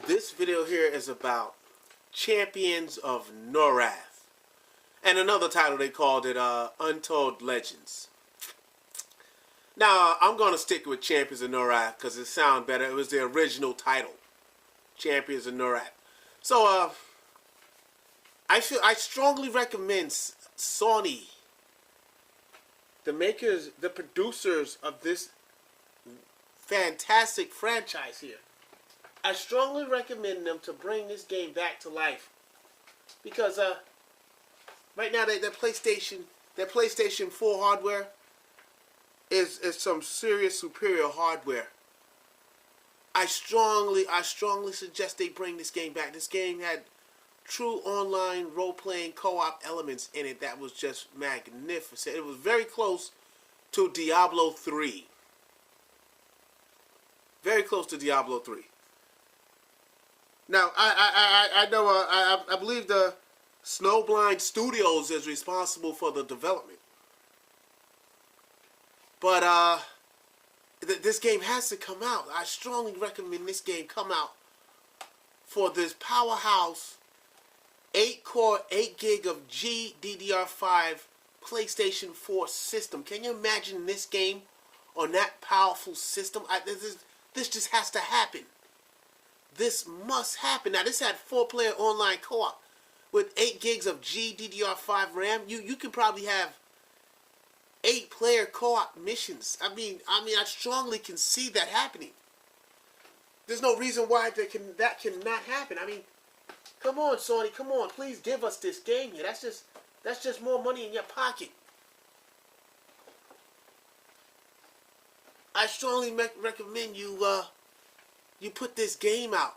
This video here is about Champions of Norrath. And another title they called it Untold Legends. Now, I'm going to stick with Champions of Norrath because it sounds better. It was the original title. Champions of Norrath. So, I strongly recommend Sony, the makers, the producers of this fantastic franchise here. I strongly recommend them to bring this game back to life. Because right now their PlayStation 4 hardware is some serious superior hardware. I strongly suggest they bring this game back. This game had true online role-playing co-op elements in it that was just magnificent. It was very close to Diablo 3. Very close to Diablo 3. Now, I know, I believe the Snowblind Studios is responsible for the development. But, this game has to come out. I strongly recommend this game come out for this powerhouse 8-core, 8 gig of GDDR5 PlayStation 4 system. Can you imagine this game on that powerful system? This just has to happen. This must happen. Now, this had 4-player online co-op with 8 gigs of GDDR5 RAM. You can probably have 8-player co-op missions. I mean, I strongly can see that happening. There's no reason why that cannot happen. I mean, come on, Sony, come on, please give us this game here. That's just more money in your pocket. I strongly recommend you you put this game out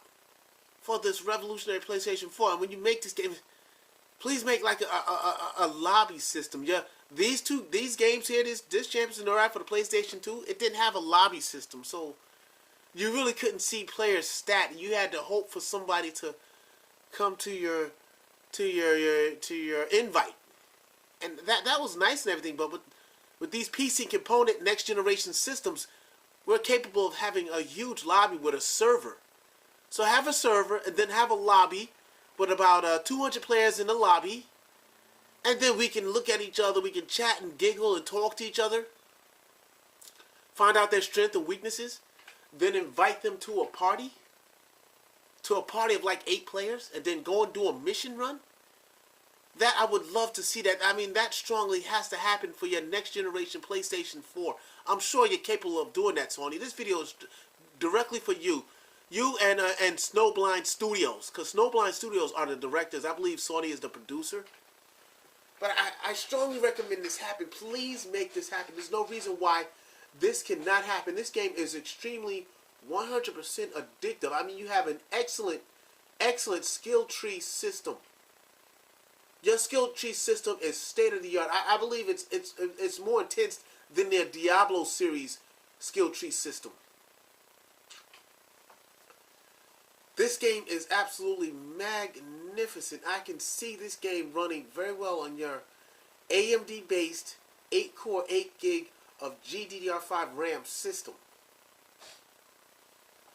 for this revolutionary PlayStation 4. And when you make this game, please make like a lobby system. Yeah, these games here, this Champions of Norrath for the PlayStation 2, it didn't have a lobby system, so you really couldn't see players' stat. You had to hope for somebody to come to your invite, and that was nice and everything. But with these PC component next generation systems, we're capable of having a huge lobby with a server. So have a server and then have a lobby with about 200 players in the lobby. And then we can look at each other, we can chat and giggle and talk to each other. Find out their strengths and weaknesses. Then invite them to a party. To a party of like 8 players. And then go and do a mission run. That, I would love to see that. I mean, that strongly has to happen for your next generation PlayStation 4. I'm sure you're capable of doing that, Sony. This video is directly for you. You and Snowblind Studios. Because Snowblind Studios are the directors. I believe Sony is the producer. But I strongly recommend this happen. Please make this happen. There's no reason why this cannot happen. This game is extremely 100% addictive. I mean, you have an excellent skill tree system. Your skill tree system is state of the art. I believe it's more intense than their Diablo series skill tree system. This game is absolutely magnificent. I can see this game running very well on your AMD-based 8-core, 8 gig of GDDR5 RAM system.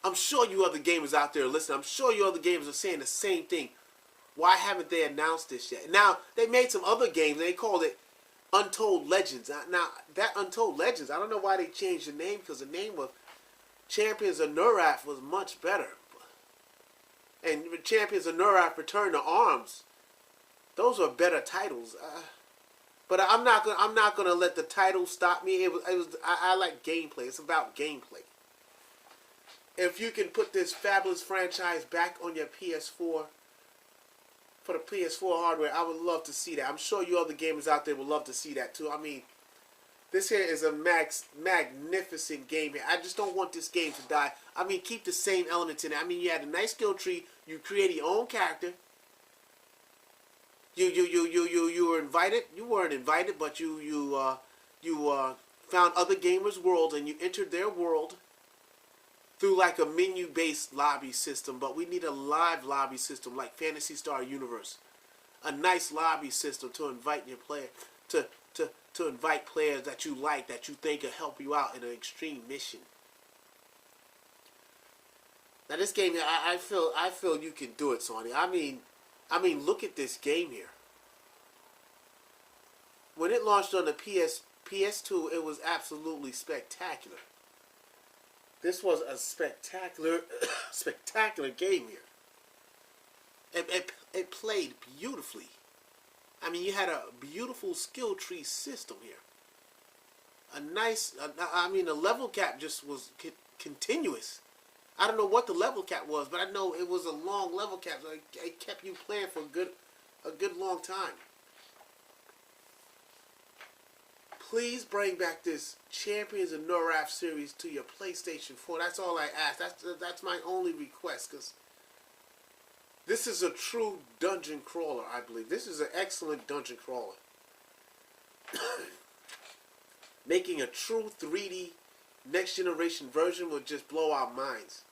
I'm sure you other gamers out there listening. I'm sure you other gamers are saying the same thing. Why haven't they announced this yet? Now, they made some other games. They called it Untold Legends. Now, that Untold Legends, I don't know why they changed the name, because the name of Champions of Norrath was much better. And Champions of Norrath Return to Arms, those were better titles. But I'm not gonna let the title stop me. I like gameplay. It's about gameplay. If you can put this fabulous franchise back on your PS4. For the PS4 hardware, I would love to see that. I'm sure you other gamers out there would love to see that too. I mean, this here is a magnificent game here. I just don't want this game to die. I mean, keep the same elements in it. I mean, you had a nice skill tree. You created your own character. You were invited. You weren't invited, but you found other gamers' worlds and you entered their world through like a menu-based lobby system. But we need a live lobby system like Phantasy Star Universe. A nice lobby system to invite your player to invite players that you like, that you think will help you out in an extreme mission. Now this game, I feel you can do it, Sony. I mean, look at this game here. When it launched on the PS2, it was absolutely spectacular. This was a spectacular, spectacular game here. It played beautifully. I mean, you had a beautiful skill tree system here. A nice, I mean, the level cap just was continuous. I don't know what the level cap was, but I know it was a long level cap, so it kept you playing for a good long time. Please bring back this Champions of Norrath series to your PlayStation 4. That's all I ask. That's my only request, because this is a true dungeon crawler, I believe. This is an excellent dungeon crawler. Making a true 3D next generation version would just blow our minds.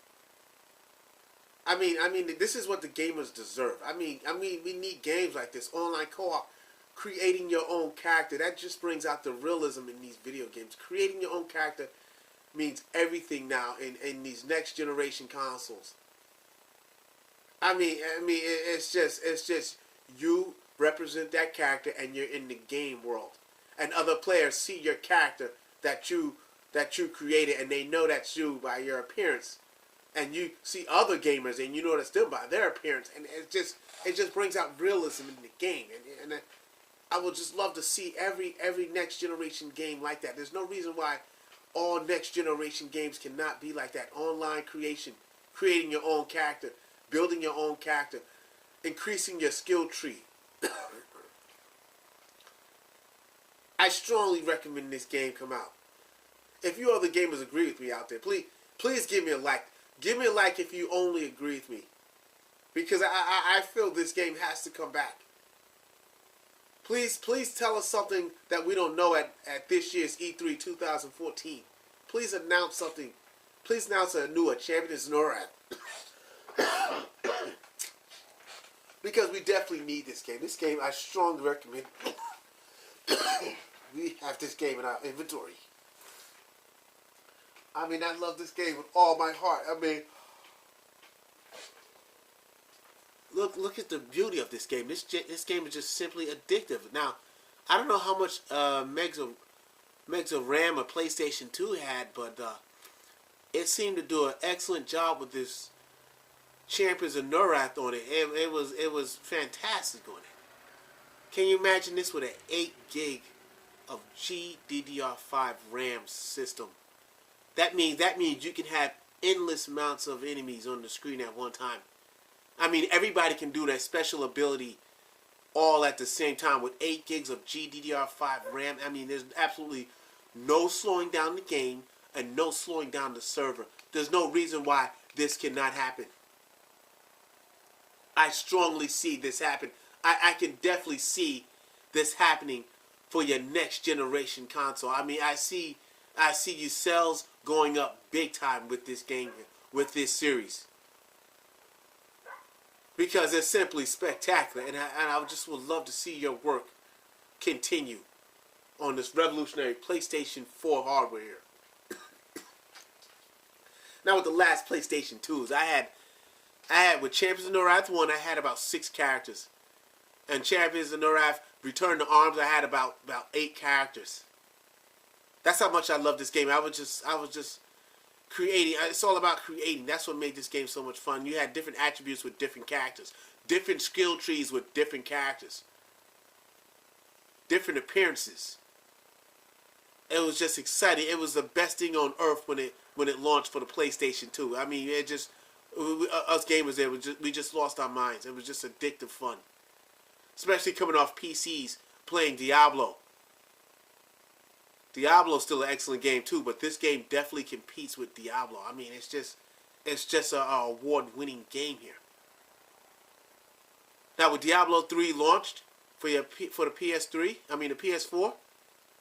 I mean, this is what the gamers deserve. I mean, we need games like this, online co-op, creating your own character. That just brings out the realism in these video games. Creating your own character means everything now in these next generation consoles. I mean, it's just you represent that character and you're in the game world, and other players see your character that you created, and they know that's you by your appearance. And you see other gamers, and you know that's them by their appearance, and it just brings out realism in the game. And I would just love to see every next generation game like that. There's no reason why all next generation games cannot be like that. Online creation, creating your own character, building your own character, increasing your skill tree. I strongly recommend this game come out. If you other gamers agree with me out there, please give me a like. Give me a like if you only agree with me, because I feel this game has to come back. Please tell us something that we don't know at this year's E3 2014. Please announce something. Please announce a new Champions of Norrath. Because we definitely need this game. This game I strongly recommend. We have this game in our inventory. I mean, I love this game with all my heart. I mean, look at the beauty of this game. This game is just simply addictive. Now, I don't know how much megs of RAM a PlayStation 2 had, but it seemed to do an excellent job with this Champions of Norrath on it. It was fantastic on it. Can you imagine this with an 8 gig of GDDR5 RAM system? That means you can have endless amounts of enemies on the screen at one time. I mean, everybody can do that special ability all at the same time with 8 gigs of GDDR5 RAM. I mean, there's absolutely no slowing down the game and no slowing down the server. There's no reason why this cannot happen. I strongly see this happen. I can definitely see this happening for your next generation console. I mean, I see you sales going up big time with this game, with this series, because it's simply spectacular, and I just would love to see your work continue on this revolutionary PlayStation 4 hardware here. Now with the last PlayStation 2s, I had with Champions of Norrath 1, I had about 6 characters, and Champions of Norrath Return to Arms, I had about 8 characters. That's how much I love this game. I was just creating. It's all about creating. That's what made this game so much fun. You had different attributes with different characters, different skill trees with different characters, different appearances. It was just exciting. It was the best thing on earth when it launched for the PlayStation 2. I mean, us gamers there, we just lost our minds. It was just addictive fun, especially coming off PCs playing Diablo. Diablo is still an excellent game too, but this game definitely competes with Diablo. I mean, it's just an award-winning game here. Now, with Diablo 3 launched for the PS3, I mean the PS4.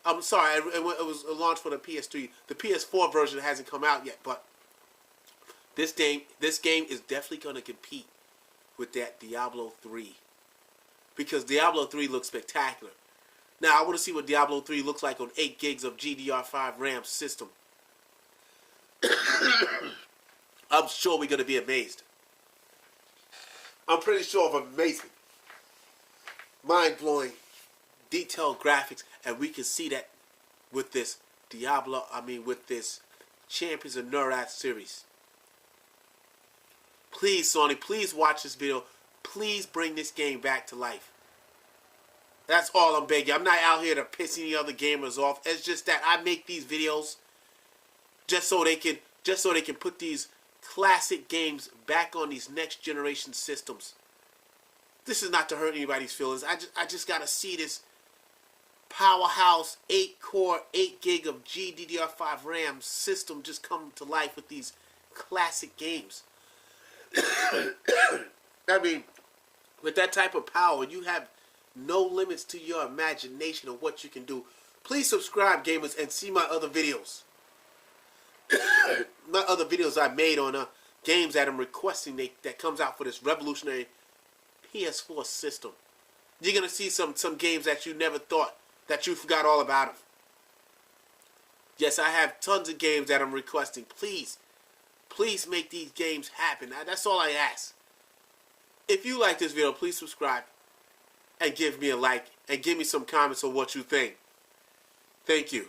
I'm sorry, it was launched for the PS3. The PS4 version hasn't come out yet, but this game is definitely going to compete with that Diablo 3, because Diablo 3 looks spectacular. Now, I want to see what Diablo 3 looks like on 8 gigs of GDDR5 RAM system. I'm sure we're going to be amazed. I'm pretty sure of amazement. Mind-blowing, detailed graphics, and we can see that with this with this Champions of Norrath series. Please, Sony, please watch this video. Please bring this game back to life. That's all I'm begging. I'm not out here to piss any other gamers off. It's just that I make these videos just so they can put these classic games back on these next generation systems. This is not to hurt anybody's feelings. I just gotta see this powerhouse 8-core, 8 gig of GDDR5 RAM system just come to life with these classic games. I mean, with that type of power, you have no limits to your imagination of what you can do. Please subscribe, gamers, and see my other videos. My other videos I made on games that I'm requesting that comes out for this revolutionary PS4 system. You're going to see some games that you never thought, that you forgot all about them. Yes, I have tons of games that I'm requesting. Please make these games happen. That's all I ask. If you like this video, please subscribe and give me a like and give me some comments on what you think. Thank you.